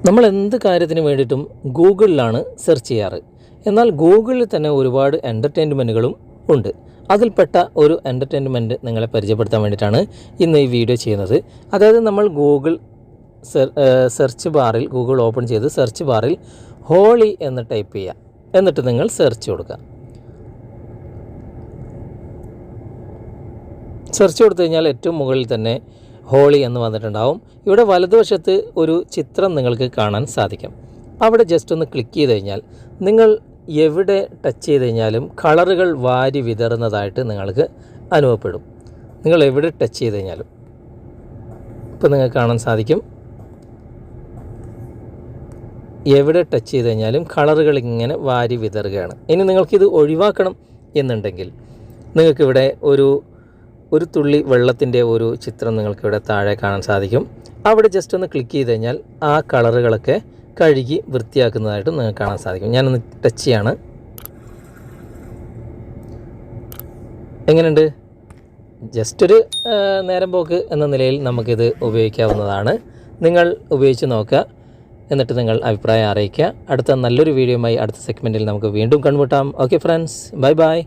നമ്മൾ എന്ത് കാര്യത്തിന് വേണ്ടിയിട്ടും ഗൂഗിളിലാണ് സെർച്ച് ചെയ്യാറ്. എന്നാൽ ഗൂഗിളിൽ തന്നെ ഒരുപാട് എൻ്റർടൈൻമെൻറ്റുകളും ഉണ്ട്. അതിൽപ്പെട്ട ഒരു എൻ്റർടൈൻമെൻറ്റ് നിങ്ങളെ പരിചയപ്പെടുത്താൻ വേണ്ടിയിട്ടാണ് ഇന്ന് ഈ വീഡിയോ ചെയ്യുന്നത്. അതായത് നമ്മൾ സെർച്ച് ബാറിൽ ഗൂഗിൾ ഓപ്പൺ ചെയ്ത് സെർച്ച് ബാറിൽ ഹോളി എന്ന് ടൈപ്പ് ചെയ്യുക. എന്നിട്ട് നിങ്ങൾ സെർച്ച് കൊടുക്കുക. സെർച്ച് കൊടുത്തു കഴിഞ്ഞാൽ ഏറ്റവും മുകളിൽ തന്നെ ഹോളി എന്ന് വന്നിട്ടുണ്ടാവും. ഇവിടെ വലതുവശത്ത് ഒരു ചിത്രം നിങ്ങൾക്ക് കാണാൻ സാധിക്കും. അവിടെ ജസ്റ്റ് ഒന്ന് ക്ലിക്ക് ചെയ്ത് കഴിഞ്ഞാൽ നിങ്ങൾ എവിടെ ടച്ച് ചെയ്ത് കഴിഞ്ഞാലും കളറുകൾ വാരി വിതറുന്നതായിട്ട് നിങ്ങൾക്ക് അനുഭവപ്പെടും. നിങ്ങൾ എവിടെ ടച്ച് ചെയ്ത് കഴിഞ്ഞാലും ഇപ്പോൾ നിങ്ങൾക്ക് കാണാൻ സാധിക്കും. എവിടെ ടച്ച് ചെയ്ത് കഴിഞ്ഞാലും കളറുകൾ ഇങ്ങനെ വാരി വിതറുകയാണ്. ഇനി നിങ്ങൾക്കിത് ഒഴിവാക്കണം എന്നുണ്ടെങ്കിൽ നിങ്ങൾക്കിവിടെ ഒരു തുള്ളി വെള്ളത്തിൻ്റെ ഒരു ചിത്രം നിങ്ങൾക്കിവിടെ താഴെ കാണാൻ സാധിക്കും. അവിടെ ജസ്റ്റ് ഒന്ന് ക്ലിക്ക് ചെയ്ത് കഴിഞ്ഞാൽ ആ കളറുകളൊക്കെ കഴുകി വൃത്തിയാക്കുന്നതായിട്ട് നിങ്ങൾക്ക് കാണാൻ സാധിക്കും. ഞാനൊന്ന് ടച്ച് ചെയ്യാണ്. എങ്ങനെയുണ്ട്? ജസ്റ്റ് ഒരു നേരം പോക്ക് എന്ന നിലയിൽ നമുക്കിത് ഉപയോഗിക്കാവുന്നതാണ്. നിങ്ങൾ ഉപയോഗിച്ച് നോക്കുക. എന്നിട്ട് നിങ്ങൾ അഭിപ്രായം അറിയിക്കുക. അടുത്ത നല്ലൊരു വീഡിയോയുമായി അടുത്ത സെഗ്മെൻറ്റിൽ നമുക്ക് വീണ്ടും കണ്ടുമുട്ടാം. Okay friends, bye bye.